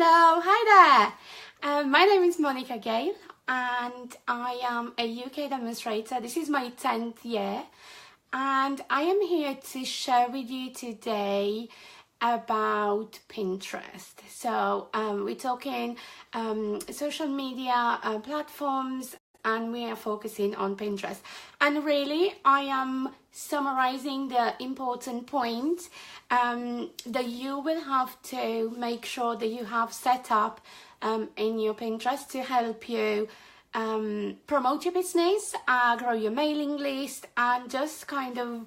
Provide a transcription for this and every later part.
Hello, hi there. My name is Monica Gale and I am a UK demonstrator. This is my 10th year and I am here to share with you today about Pinterest. So we're talking social media platforms and we are focusing on Pinterest. And really, I am summarizing the important points that you will have to make sure that you have set up in your Pinterest to help you promote your business, grow your mailing list, and just kind of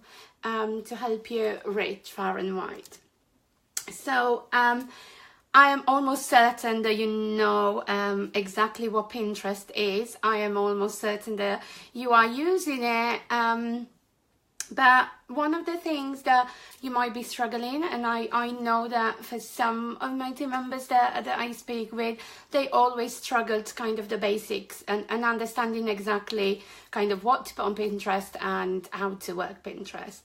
to help you reach far and wide. So I am almost certain that you know exactly what Pinterest is. I am almost certain that you are using it. But one of the things that you might be struggling, and I know that for some of my team members that I speak with, they always struggled kind of the basics and understanding exactly kind of what to put on Pinterest and how to work Pinterest.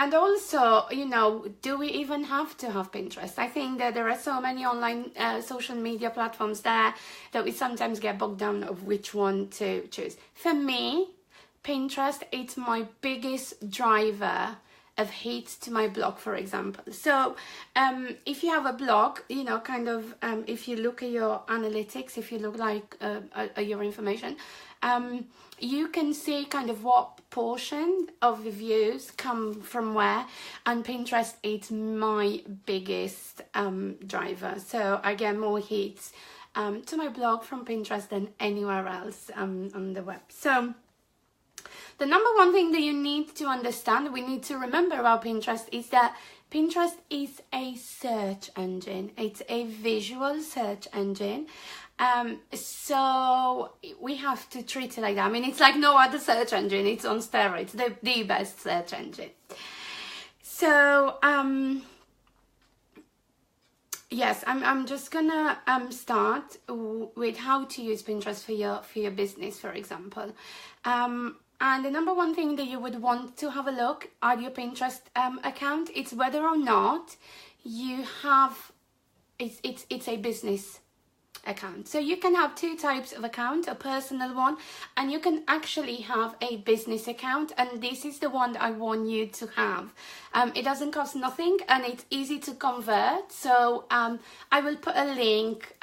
And also, you know, do we even have to have Pinterest? I think that there are so many online social media platforms there that we sometimes get bogged down of which one to choose. For me, Pinterest, it's my biggest driver of hits to my blog, for example. So if you have a blog, you know, kind of if you look at your analytics, if you look like your information, you can see kind of what portion of the views come from where, and Pinterest is my biggest driver. So I get more hits to my blog from Pinterest than anywhere else on the web. So the number one thing that you need to understand, we need to remember about Pinterest, is that Pinterest is a search engine. It's a visual search engine. So we have to treat it like that. I mean, it's like no other search engine. It's on steroids, the best search engine. So yes, I'm just gonna start with how to use Pinterest for your business, for example. And the number one thing that you would want to have a look at your Pinterest account, it's whether or not you have it's a business account. So you can have two types of account, a personal one, and you can actually have a business account, and this is the one that I want you to have. It doesn't cost nothing and it's easy to convert. So I will put a link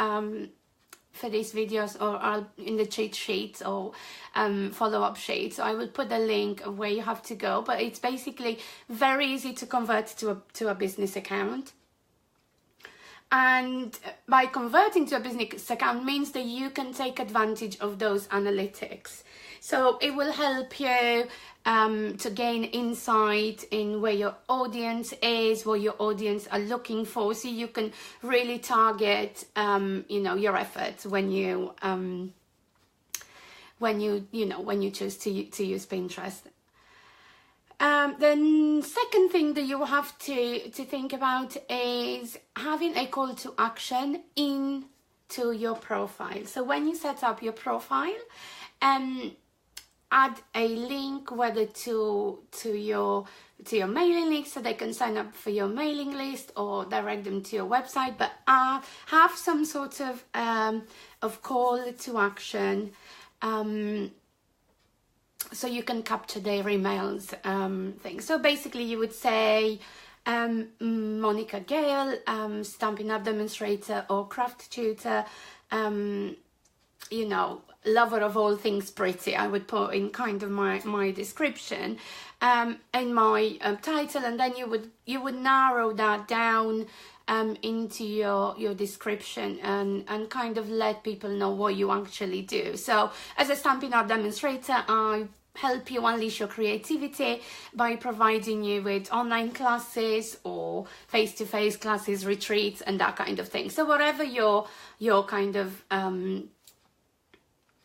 for these videos or in the cheat sheets or follow-up sheet. So I will put the link of where you have to go, but it's basically very easy to convert to a business account. And by converting to a business account means that you can take advantage of those analytics. So it will help you to gain insight in where your audience is, what your audience are looking for, so you can really target, you know, your efforts when you choose to use Pinterest. The second thing that you have to think about is having a call to action into your profile. So when you set up your profile, add a link whether to your mailing list so they can sign up for your mailing list, or direct them to your website, but have some sort of call to action so you can capture their emails thing. So basically you would say Monica Gale, Stampin' Up demonstrator or craft tutor, you know, lover of all things pretty. I would put in kind of my description and my title, and then you would narrow that down into your description and kind of let people know what you actually do. So as a Stampin' Up demonstrator, I help you unleash your creativity by providing you with online classes or face-to-face classes, retreats, and that kind of thing. So whatever your kind of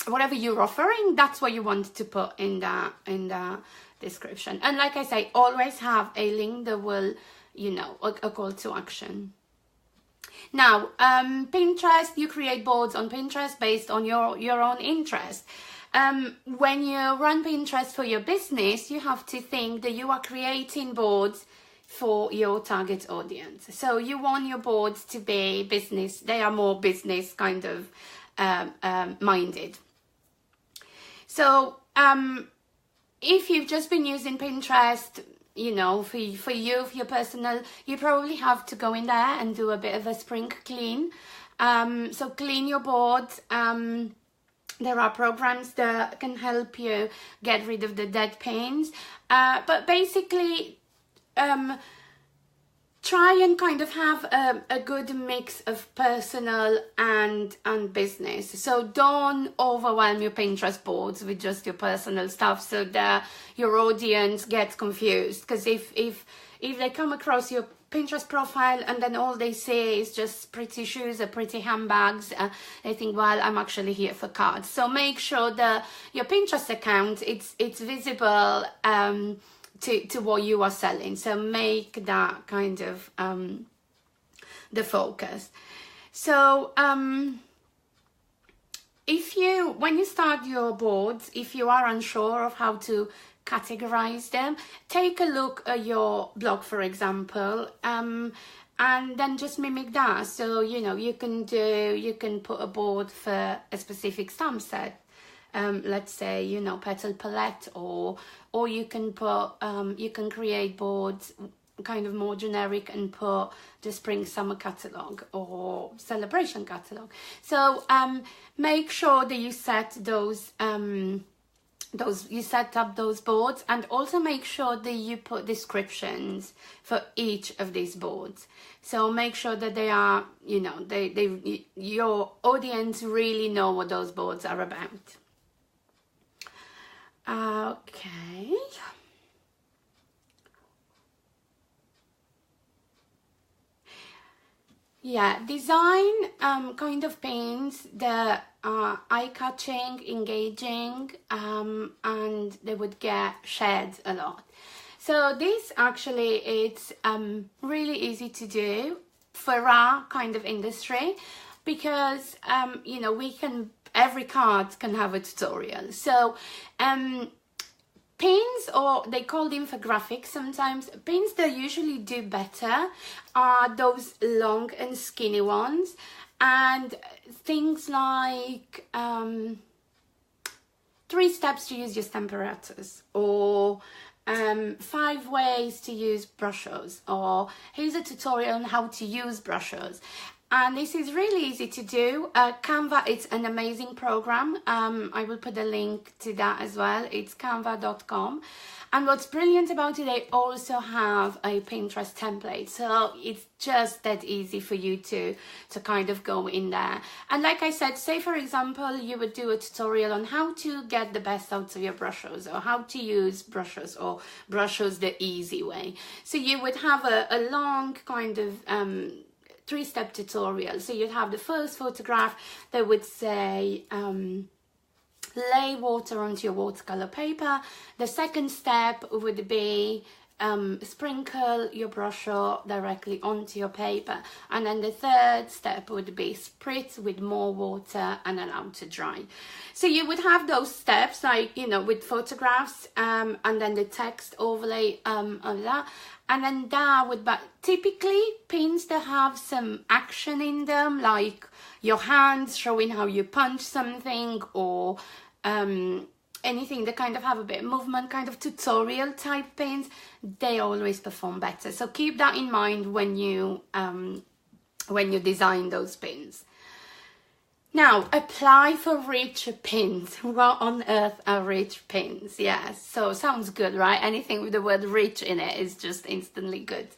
whatever you're offering, that's what you want to put in the description. And like I say, always have a link that will, you know, a call to action. Now, Pinterest, you create boards on Pinterest based on your own interest. When you run Pinterest for your business, you have to think that you are creating boards for your target audience. So you want your boards to be business, they are more business kind of minded. So if you've just been using Pinterest, you know, for your personal, you probably have to go in there and do a bit of a spring clean. So clean your board. There are programs that can help you get rid of the dead pins. But basically, try and kind of have a good mix of personal and business. So don't overwhelm your Pinterest boards with just your personal stuff so that your audience gets confused. Because if they come across your Pinterest profile and then all they see is just pretty shoes or pretty handbags, they think, well, I'm actually here for cards. So make sure that your Pinterest account, it's visible to what you are selling. So make that kind of the focus. So when you start your boards, if you are unsure of how to categorize them, take a look at your blog, for example, and then just mimic that. So you can put a board for a specific stamp set, let's say petal palette, or you can put you can create boards kind of more generic and put the spring summer catalog or celebration catalog. So make sure that you set you set up those boards, and also make sure that you put descriptions for each of these boards. So make sure that they are, your audience really know what those boards are about. Okay. Yeah, design kind of pins that are eye-catching, engaging, and they would get shared a lot. So this actually, it's really easy to do for our kind of industry, because every card can have a tutorial. So pins, or they call them infographics sometimes, pins that usually do better are those long and skinny ones, and things like 3 steps to use your stamp apparatus, or 5 ways to use brushes, or here's a tutorial on how to use brushes. And this is really easy to do. Canva, it's an amazing program. I will put a link to that as well. It's canva.com. And what's brilliant about it, they also have a Pinterest template. So it's just that easy for you to kind of go in there. And like I said, say for example, you would do a tutorial on how to get the best out of your brushes, or how to use brushes, or brushes the easy way. So you would have a long kind of 3-step tutorial. So you'd have the first photograph that would say lay water onto your watercolor paper. The second step would be sprinkle your brush directly onto your paper, and then the third step would be spritz with more water and allow to dry. So you would have those steps, like with photographs, and then the text overlay of that. And then that would be typically pins that have some action in them, like your hands showing how you punch something, or anything that kind of have a bit of movement, kind of tutorial type pins. They always perform better. So keep that in mind when you design those pins. Now, apply for rich pins. What on earth are rich pins? Yes, so sounds good, right? Anything with the word rich in it is just instantly good.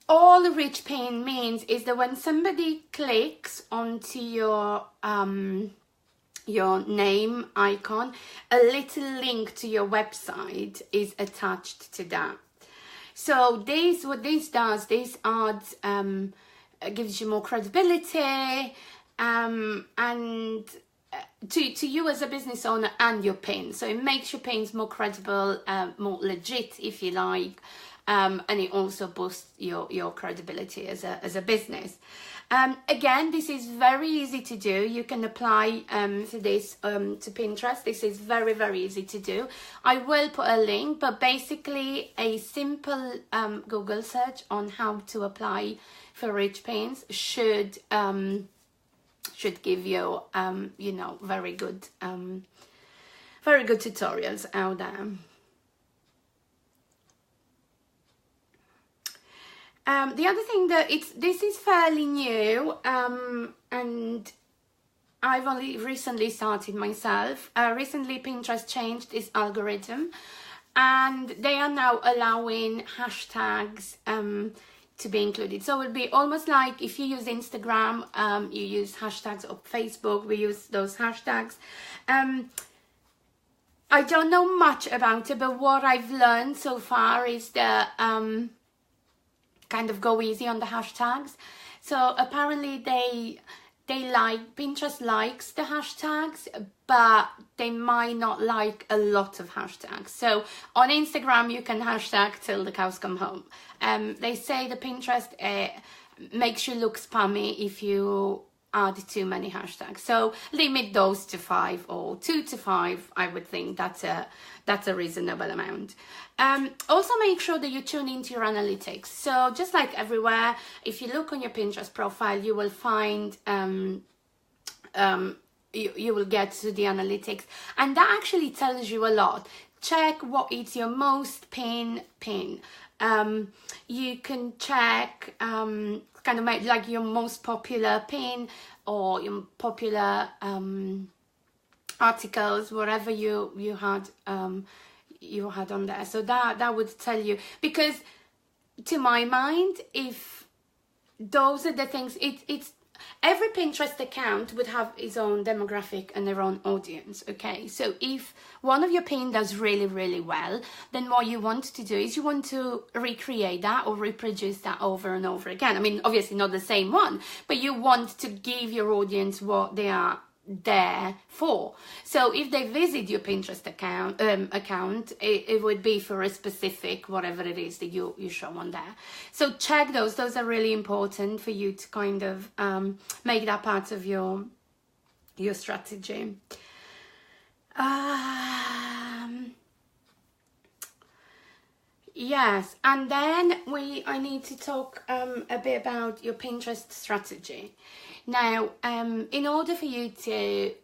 All a rich pin means is that when somebody clicks onto your name icon, a little link to your website is attached to that. So what this does, this adds gives you more credibility, and to you as a business owner and your pin. So it makes your pins more credible, more legit, if you like, and it also boosts your credibility as a business. Again, this is very easy to do. You can apply for this to Pinterest. This is very, very easy to do. I will put a link, but basically a simple Google search on how to apply for rich pins should give you you know, very good tutorials out there. The other thing that this is fairly new, and I've only recently started myself. Recently Pinterest changed its algorithm, and they are now allowing hashtags to be included. So it will be almost like if you use Instagram, you use hashtags, or Facebook, we use those hashtags. I don't know much about it, but what I've learned so far is that kind of go easy on the hashtags. So apparently Pinterest likes the hashtags, but they might not like a lot of hashtags. So on Instagram you can hashtag till the cows come home. They say the Pinterest makes you look spammy if you add too many hashtags. So limit those to 5 or 2 to 5. I would think that's a reasonable amount. Also make sure that you tune into your analytics. So just like everywhere, if you look on your Pinterest profile, you will find you will get to the analytics, and that actually tells you a lot. Check what is your most pin. You can check kind of like your most popular pin or your popular articles, whatever you had on there. So that would tell you, because to my mind, if those are the things, it's every Pinterest account would have its own demographic and their own audience, okay? So if one of your pin does really, really well, then what you want to do is you want to recreate that or reproduce that over and over again. I mean, obviously not the same one, but you want to give your audience what they are there for. So if they visit your Pinterest account, it would be for a specific whatever it is that you show on there. So check those are really important for you to kind of make that part of your strategy. Yes, and then I need to talk a bit about your Pinterest strategy. Now, in order for you to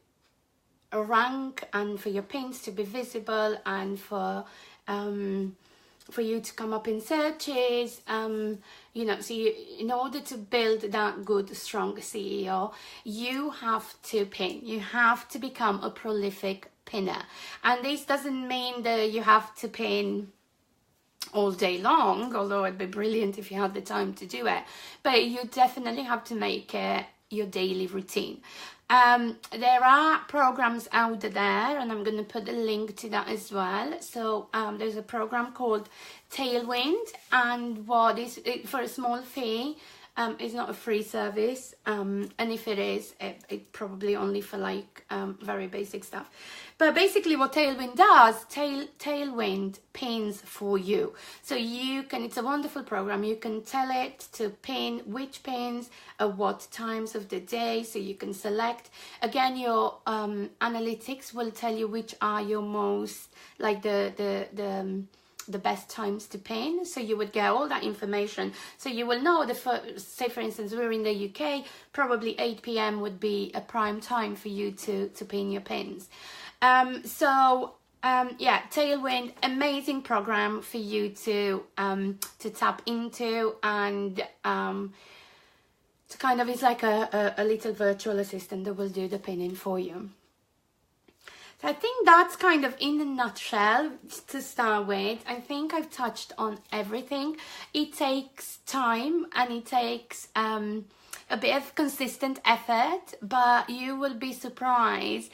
rank and for your pins to be visible and for you to come up in searches, you know, so in order to build that good, strong SEO, you have to pin. You have to become a prolific pinner. And this doesn't mean that you have to pin all day long, although it'd be brilliant if you had the time to do it. But you definitely have to make it your daily routine. There are programs out there, and I'm going to put a link to that as well. So there's a program called Tailwind, and what is it for a small fee. It's not a free service, and if it is, it probably only for like very basic stuff. But basically what Tailwind does, Tailwind pins for you. So you can, it's a wonderful program. You can tell it to pin which pins at what times of the day, so you can select. Again, your analytics will tell you which are your most, like the best times to pin, so you would get all that information. So you will know say for instance we're in the UK, probably 8 p.m. would be a prime time for you to pin your pins. Yeah, Tailwind, amazing program for you to tap into, and to kind of, it's like a little virtual assistant that will do the pinning for you. So I think that's kind of in a nutshell to start with. I think I've touched on everything. It takes time and it takes a bit of consistent effort, but you will be surprised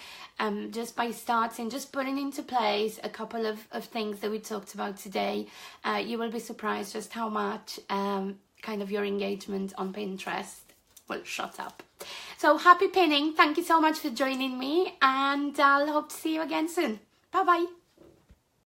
just by starting, just putting into place a couple of things that we talked about today. You will be surprised just how much kind of your engagement on Pinterest will shut up. So happy pinning. Thank you so much for joining me, and I'll hope to see you again soon. Bye bye.